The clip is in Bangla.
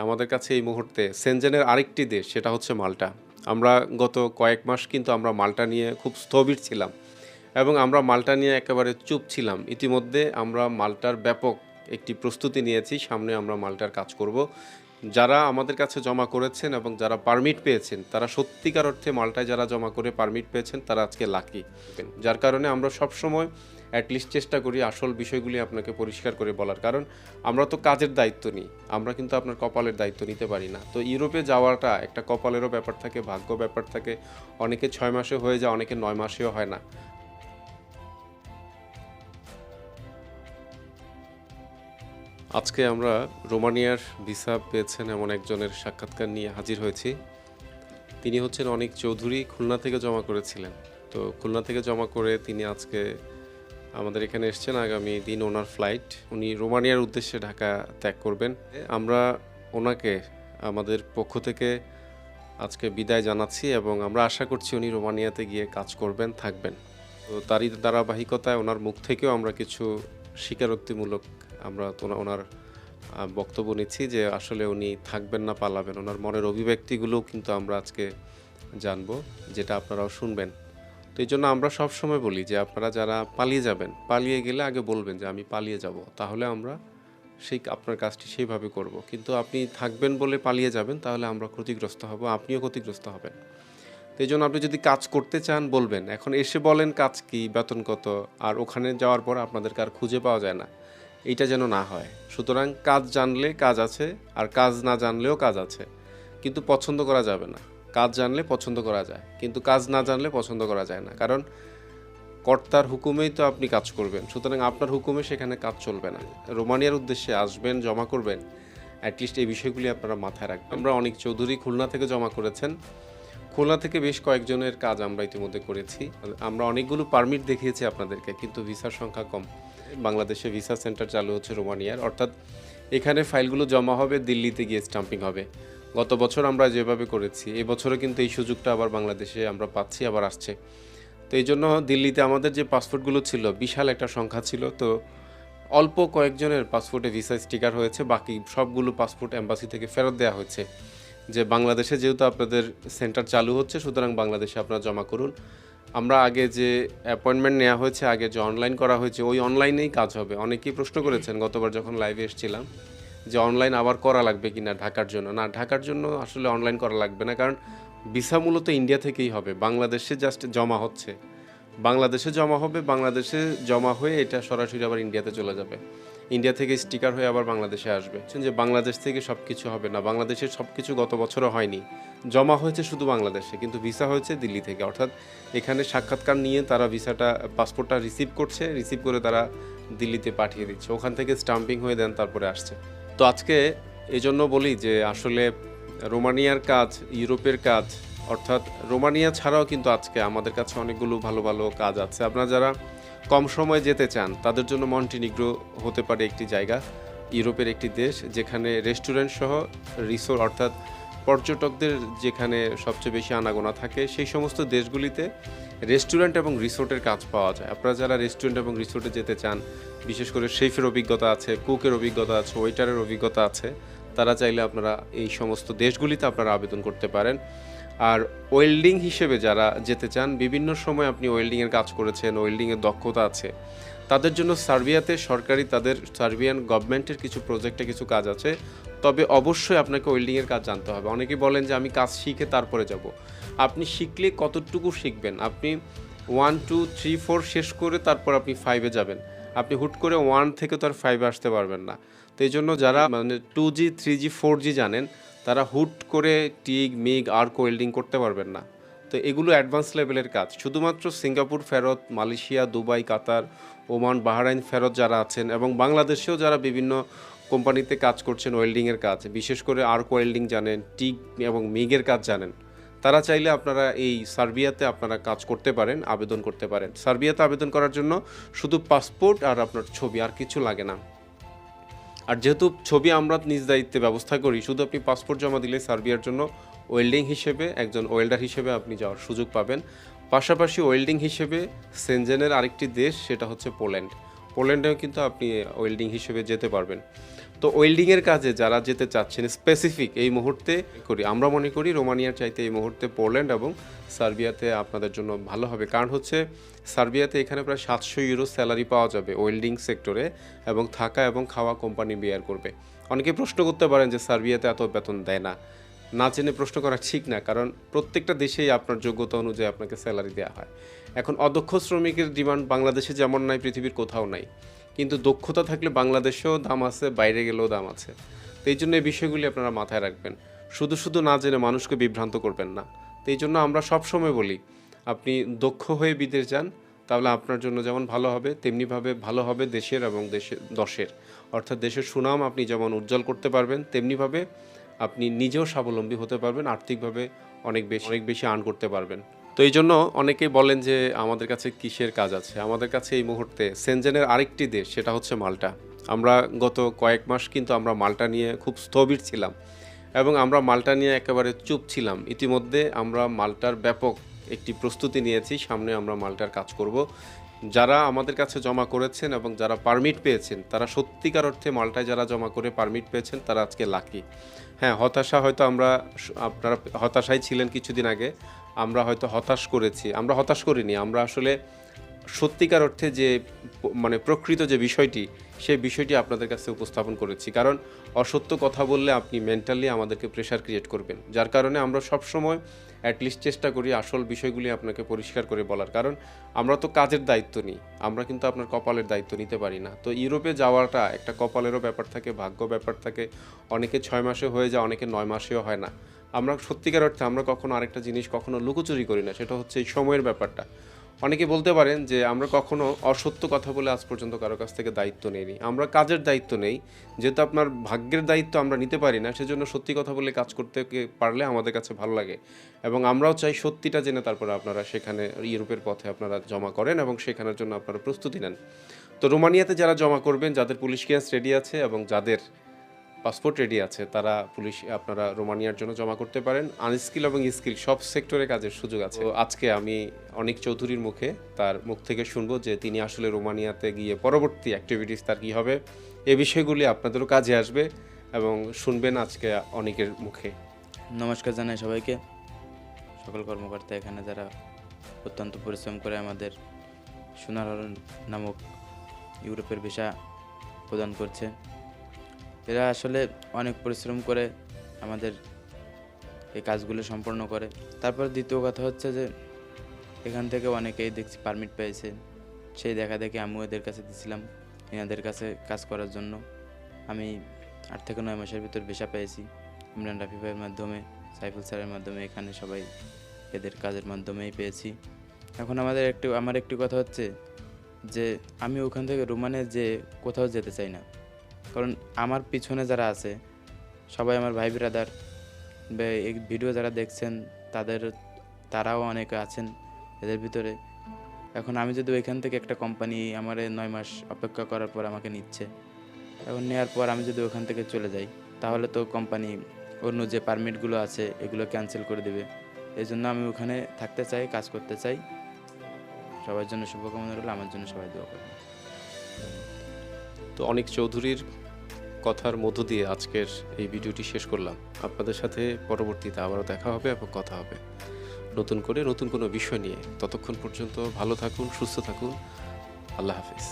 আমাদের কাছে এই মুহূর্তে সেনজেনের আরেকটি দেশ সেটা হচ্ছে মাল্টা। আমরা গত কয়েক মাস কিন্তু আমরা মাল্টা নিয়ে খুব স্থবির ছিলাম এবং আমরা মাল্টা নিয়ে একেবারে চুপ ছিলাম। ইতিমধ্যে আমরা মাল্টার ব্যাপক একটি প্রস্তুতি নিয়েছি। সামনে আমরা মাল্টার কাজ করব। যারা আমাদের কাছে জমা করেছেন এবং যারা পারমিট পেয়েছেন তারা সত্যিকার অর্থে মাল্টায় যারা জমা করে পারমিট পেয়েছেন তারা আজকে লাকি। যার কারণে আমরা সবসময় অ্যাটলিস্ট চেষ্টা করি আসল বিষয়গুলি আপনাকে পরিষ্কার করে বলার, কারণ আমরা তো কাজের দায়িত্ব নিই, আমরা কিন্তু আপনার কপালের দায়িত্ব নিতে পারি না। তো ইউরোপে যাওয়াটা একটা কপালেরও ব্যাপার থাকে, ভাগ্য ব্যাপার থাকে। অনেকে 6 মাসে হয়ে যায়, অনেকে 9 মাসেও হয় না। আজকে আমরা রোমানিয়ার ভিসা পেয়েছেন এমন একজনের সাক্ষাৎকার নিয়ে হাজির হয়েছি। তিনি হচ্ছেন অনিক চৌধুরী, খুলনা থেকে জমা করেছিলেন। তো খুলনা থেকে জমা করে তিনি আজকে আমাদের এখানে এসছেন। আগামী দিন ওনার ফ্লাইট, উনি রোমানিয়ার উদ্দেশ্যে ঢাকা ত্যাগ করবেন। আমরা ওনাকে আমাদের পক্ষ থেকে আজকে বিদায় জানাচ্ছি এবং আমরা আশা করছি উনি রোমানিয়াতে গিয়ে কাজ করবেন, থাকবেন। তো তারই ধারাবাহিকতায় ওনার মুখ থেকেও আমরা কিছু স্বীকারোক্তিমূলক আমরা তো ওনার বক্তব্য নিচ্ছি যে আসলে উনি থাকবেন না পালাবেন, ওনার মনের অভিব্যক্তিগুলোও কিন্তু আমরা আজকে জানবো, যেটা আপনারাও শুনবেন। তো এই জন্য আমরা সবসময় বলি যে আপনারা যারা পালিয়ে যাবেন, পালিয়ে গেলে আগে বলবেন যে আমি পালিয়ে যাব, তাহলে আমরা আপনার কাজটি সেইভাবে করব। কিন্তু আপনি থাকবেন বলে পালিয়ে যাবেন, তাহলে আমরা ক্ষতিগ্রস্ত হব, আপনিও ক্ষতিগ্রস্ত হবেন। তো এই জন্য আপনি যদি কাজ করতে চান বলবেন, এখন এসে বলেন কাজ কি, বেতন কত, আর ওখানে যাওয়ার পর আপনাদেরকে আর খুঁজে পাওয়া যায় না, এইটা যেন না হয়। সুতরাং কাজ জানলে কাজ আছে, আর কাজ না জানলেও কাজ আছে, কিন্তু পছন্দ করা যাবে না। কাজ জানলে পছন্দ করা যায়, কিন্তু কাজ না জানলে পছন্দ করা যায় না, কারণ কর্তার হুকুমেই তো আপনি কাজ করবেন। সুতরাং আপনার হুকুমে সেখানে কাজ চলবে না। রোমানিয়ার উদ্দেশ্যে আসবেন, জমা করবেন, অ্যাটলিস্ট এই বিষয়গুলি আপনারা মাথায় রাখবেন। আমরা অনিক চৌধুরী খুলনা থেকে জমা করেছেন। খুলনা থেকে বেশ কয়েকজনের কাজ আমরা ইতিমধ্যে করেছি। আমরা অনেকগুলো পারমিট দেখিয়েছি আপনাদেরকে, কিন্তু ভিসার সংখ্যা কম। বাংলাদেশে ভিসা সেন্টার চালু হচ্ছে রোমানিয়ার, অর্থাৎ এখানে ফাইলগুলো জমা হবে, দিল্লিতে গিয়ে স্টাম্পিং হবে। গত বছর আমরা যেভাবে করেছি, এবছরও কিন্তু এই সুযোগটা আবার বাংলাদেশে আমরা পাচ্ছি, আবার আসছে। তো এই জন্য দিল্লিতে আমাদের যে পাসপোর্টগুলো ছিল বিশাল একটা সংখ্যা ছিল, তো অল্প কয়েকজনের পাসপোর্টে ভিসা স্টিকার হয়েছে, বাকি সবগুলো পাসপোর্ট এম্বাসি থেকে ফেরত দেওয়া হয়েছে। যে বাংলাদেশে যেহেতু আপনাদের সেন্টার চালু হচ্ছে, সুতরাং বাংলাদেশে আপনারা জমা করুন। আমরা আগে যে অ্যাপয়েন্টমেন্ট নেওয়া হয়েছে, আগে যে অনলাইন করা হয়েছে, ওই অনলাইনেই কাজ হবে। অনেকেই প্রশ্ন করেছেন গতবার যখন লাইভে এসেছিলাম যে অনলাইন আবার করা লাগবে কি না ঢাকার জন্য। না, ঢাকার জন্য আসলে অনলাইন করা লাগবে না, কারণ ভিসা মূলত ইন্ডিয়া থেকেই হবে। বাংলাদেশে জাস্ট জমা হচ্ছে, বাংলাদেশে জমা হবে, বাংলাদেশে জমা হয়ে এটা সরাসরি আবার ইন্ডিয়াতে চলে যাবে, ইন্ডিয়া থেকে স্টিকার হয়ে আবার বাংলাদেশে আসবে। যে বাংলাদেশ থেকে সব কিছু হবে না, বাংলাদেশের সব কিছু গত বছরও হয়নি। জমা হয়েছে শুধু বাংলাদেশে, কিন্তু ভিসা হয়েছে দিল্লি থেকে। অর্থাৎ এখানে সাক্ষাৎকার নিয়ে তারা ভিসাটা, পাসপোর্টটা রিসিভ করছে, রিসিভ করে তারা দিল্লিতে পাঠিয়ে দিচ্ছে, ওখান থেকে স্টাম্পিং হয়ে দেন তারপরে আসছে। তো আজকে এই জন্য বলি যে আসলে রোমানিয়ার কাজ, ইউরোপের কাজ, অর্থাৎ রোমানিয়া ছাড়াও কিন্তু আজকে আমাদের কাছে অনেকগুলো ভালো ভালো কাজ আছে। আপনারা যারা কম সময়ে যেতে চান তাদের জন্য মন্টিনিগ্রো হতে পারে একটি জায়গা, ইউরোপের একটি দেশ যেখানে রেস্টুরেন্ট সহ রিসোর্ট, অর্থাৎ পর্যটকদের যেখানে সবচেয়ে বেশি আনাগোনা থাকে, সেই সমস্ত দেশগুলিতে রেস্টুরেন্ট এবং রিসোর্টের কাজ পাওয়া যায়। আপনারা যারা রেস্টুরেন্ট এবং রিসোর্টে যেতে চান, বিশেষ করে শেফের অভিজ্ঞতা আছে, কুকের অভিজ্ঞতা আছে, ওয়েটারের অভিজ্ঞতা আছে, তারা চাইলে আপনারা এই সমস্ত দেশগুলিতে আপনারা আবেদন করতে পারেন। আর ওয়েল্ডিং হিসেবে যারা যেতে চান, বিভিন্ন সময় আপনি ওয়েল্ডিংয়ের কাজ করেছেন, ওয়েল্ডিংয়ের দক্ষতা আছে, তাদের জন্য সার্বিয়াতে সরকারি, তাদের সার্বিয়ান গভর্নমেন্টের কিছু প্রজেক্টে কিছু কাজ আছে। তবে অবশ্যই আপনাকে ওয়েল্ডিংয়ের কাজ জানতে হবে। অনেকেই বলেন যে আমি কাজ শিখে তারপরে যাব। আপনি শিখলে কতটুকু শিখবেন? আপনি 1 2 3 4 শেষ করে তারপর আপনি 5-এ যাবেন। আপনি হুট করে 1 থেকে তো আর 5-এ আসতে পারবেন না। তো এই জন্য যারা 2G 3G 4G জানেন, তারা হুট করে টিগ, মিগ, আর্ক ওয়েল্ডিং করতে পারবেন না। তো এগুলো অ্যাডভান্স লেভেলের কাজ। শুধুমাত্র সিঙ্গাপুর ফেরত, মালয়েশিয়া, দুবাই, কাতার, ওমান, বাহরাইন ফেরত যারা আছেন, এবং বাংলাদেশেও যারা বিভিন্ন কোম্পানিতে কাজ করছেন ওয়েল্ডিংয়ের কাজ, বিশেষ করে আর্ক ওয়েল্ডিং জানেন, টিগ এবং মিগের কাজ জানেন, তারা চাইলে আপনারা এই সার্বিয়াতে আপনারা কাজ করতে পারেন, আবেদন করতে পারেন। সার্বিয়াতে আবেদন করার জন্য শুধু পাসপোর্ট আর আপনার ছবি, আর কিছু লাগে না। আর যেহেতু ছবি আমরা নিজ দায়িত্বে ব্যবস্থা করি, শুধু আপনি পাসপোর্ট জমা দিলে সার্বিয়ার জন্য ওয়েল্ডিং হিসেবে, একজন ওয়েল্ডার হিসেবে আপনি যাওয়ার সুযোগ পাবেন। পাশাপাশি ওয়েল্ডিং হিসেবে সেনজেনের আরেকটি দেশ, সেটা হচ্ছে পোল্যান্ড। পোল্যান্ডেও কিন্তু আপনি ওয়েল্ডিং হিসেবে যেতে পারবেন। তো ওয়েল্ডিংয়ের কাজে যারা যেতে চাচ্ছেন স্পেসিফিক এই মুহূর্তে আমরা মনে করি রোমানিয়ার চাইতে এই মুহূর্তে পোল্যান্ড এবং সার্বিয়াতে আপনাদের জন্য ভালো হবে। কারণ হচ্ছে সার্বিয়াতে এখানে প্রায় 700 ইউরো স্যালারি পাওয়া যাবে ওয়েল্ডিং সেক্টরে, এবং থাকা এবং খাওয়া কোম্পানি বেয়ার করবে। অনেকে প্রশ্ন করতে পারেন যে সার্বিয়াতে এত বেতন দেয় না। না জেনে প্রশ্ন করা ঠিক না, কারণ প্রত্যেকটা দেশেই আপনার যোগ্যতা অনুযায়ী আপনাকে স্যালারি দেওয়া হয়। এখন অদক্ষ শ্রমিকের ডিমান্ড বাংলাদেশে যেমন নাই, পৃথিবীর কোথাও নাই, কিন্তু দক্ষতা থাকলে বাংলাদেশেও দাম আছে, বাইরে গেলেও দাম আছে। তো এই জন্য এই বিষয়গুলি আপনারা মাথায় রাখবেন, শুধু শুধু না জেনে মানুষকে বিভ্রান্ত করবেন না। তো এই জন্য আমরা সবসময় বলি, আপনি দক্ষ হয়ে বিদেশ যান, তাহলে আপনার জন্য যেমন ভালো হবে তেমনিভাবে ভালো হবে দেশের এবং দশের, অর্থাৎ দেশের সুনাম আপনি যেমন উজ্জ্বল করতে পারবেন, তেমনিভাবে আপনি নিজেও স্বাবলম্বী হতে পারবেন, আর্থিকভাবে অনেক বেশি আর্ন করতে পারবেন। তো এই জন্য অনেকেই বলেন যে আমাদের কাছে কিসের কাজ আছে। আমাদের কাছে এই মুহূর্তে সেনজেনের আরেকটি দেশ, সেটা হচ্ছে মাল্টা। আমরা গত কয়েক মাস কিন্তু আমরা মাল্টা নিয়ে খুব স্থবির ছিলাম, এবং আমরা মাল্টা নিয়ে একেবারে চুপ ছিলাম। ইতিমধ্যে আমরা মাল্টার ব্যাপক একটি প্রস্তুতি নিয়েছি, সামনে আমরা মাল্টার কাজ করব। যারা আমাদের কাছে জমা করেছেন এবং যারা পারমিট পেয়েছেন, তারা সত্যিকার অর্থে মাল্টায় যারা জমা করে পারমিট পেয়েছেন তারা আজকে লাকি। হ্যাঁ, আপনারা হতাশায় ছিলেন কিছুদিন আগে, আমরা হয়তো হতাশ করিনি। আমরা আসলে সত্যিকার অর্থে যে প্রকৃত যে বিষয়টি, সেই বিষয়টি আপনাদের কাছে উপস্থাপন করেছি। কারণ অসত্য কথা বললে আপনি মেন্টালি আমাদেরকে প্রেশার ক্রিয়েট করবেন, যার কারণে আমরা সবসময় অ্যাটলিস্ট চেষ্টা করি আসল বিষয়গুলি আপনাকে পরিষ্কার করে বলার। কারণ আমরা তো কাজের দায়িত্ব নিই, আমরা কিন্তু আপনার কপালের দায়িত্ব নিতে পারি না। তো ইউরোপে যাওয়াটা একটা কপালেরও ব্যাপার থাকে, ভাগ্য ব্যাপার থাকে। অনেকে 6 মাসে হয়ে যায়, অনেকে 9 মাসেও হয় না। আমরা সত্যিকার অর্থে আমরা কখনো আরেকটা জিনিস কখনো লুকোচুরি করি না, সেটা হচ্ছে এই সময়ের ব্যাপারটা। অনেকে বলতে পারেন যে আমরা কখনো অসত্য কথা বলে আজ পর্যন্ত কারো কাছ থেকে দায়িত্ব নেইনি। আমরা কাজের দায়িত্ব নেই, যেহেতু আপনার ভাগ্যের দায়িত্ব আমরা নিতে পারি না, সেজন্য সত্যি কথা বলে কাজ করতে পারলে আমাদের কাছে ভালো লাগে। এবং আমরাও চাই সত্যিটা জেনে তারপরে আপনারা সেখানে ইউরোপের পথে আপনারা জমা করেন এবং সেখানের জন্য আপনারা প্রস্তুতি নেন। তো রোমানিয়াতে যারা জমা করবেন, যাদের পুলিশ ক্লিয়ারেন্স রেডি আছে এবং যাদের পাসপোর্ট রেডি আছে, তারা আপনারা রোমানিয়ার জন্য জমা করতে পারেন। আনস্কিল এবং স্কিল সব সেক্টরে কাজের সুযোগ আছে। তো আজকে আমি অনিক চৌধুরীর তার মুখ থেকে শুনবো যে তিনি আসলে রোমানিয়াতে গিয়ে পরবর্তী অ্যাক্টিভিটিস তার কী হবে, এই বিষয়গুলি আপনাদেরও কাজে আসবে এবং শুনবেন আজকে অনিকের মুখে। নমস্কার জানাই সবাইকে, সকল কর্মকর্তা এখানে যারা অত্যন্ত পরিশ্রম করে আমাদের সোনার হরণ নামক ইউরোপের ভিসা প্রদান করছে। এরা আসলে অনেক পরিশ্রম করে আমাদের এই কাজগুলো সম্পন্ন করে। তারপর দ্বিতীয় কথা হচ্ছে যে এখান থেকে অনেকেই দেখছি পারমিট পেয়েছে, সেই দেখা দেখে আমিও এদের কাছে দিয়েছিলাম এনাদের কাছে কাজ করার জন্য। আমি 8 থেকে 9 মাসের ভিতর ভিসা পেয়েছি ইমরান রাফি ভাইয়ের মাধ্যমে, সাইফুল স্যারের মাধ্যমে, এখানে সবাই এদের কাজের মাধ্যমেই পেয়েছি। এখন আমার একটি কথা হচ্ছে যে আমি ওখান থেকে রোমানিয়া যে কোথাও যেতে চাই না, কারণ আমার পিছনে যারা আছে সবাই আমার ভাই ব্রাদার, এই ভিডিও যারা দেখছেন তারাও অনেকে আছেন এদের ভিতরে। এখন আমি যদি ওইখান থেকে একটা কোম্পানি আমার 9 মাস অপেক্ষা করার পর আমাকে নিচ্ছে, এখন নেওয়ার পর আমি যদি ওখান থেকে চলে যাই, তাহলে তো কোম্পানি অন্য যে পারমিটগুলো আছে এগুলো ক্যান্সেল করে দেবে। এই জন্য আমি ওখানে থাকতে চাই, কাজ করতে চাই। সবার জন্য শুভকামনা রইল, আমার জন্য সবাই দোয়া করবেন। তো অনিক চৌধুরীর কথার মধ্য দিয়ে আজকের এই ভিডিওটি শেষ করলাম। আপনাদের সাথে পরবর্তীতে আবারও দেখা হবে এবং কথা হবে নতুন কোনো বিষয় নিয়ে। ততক্ষণ পর্যন্ত ভালো থাকুন, সুস্থ থাকুন। আল্লাহ হাফেজ।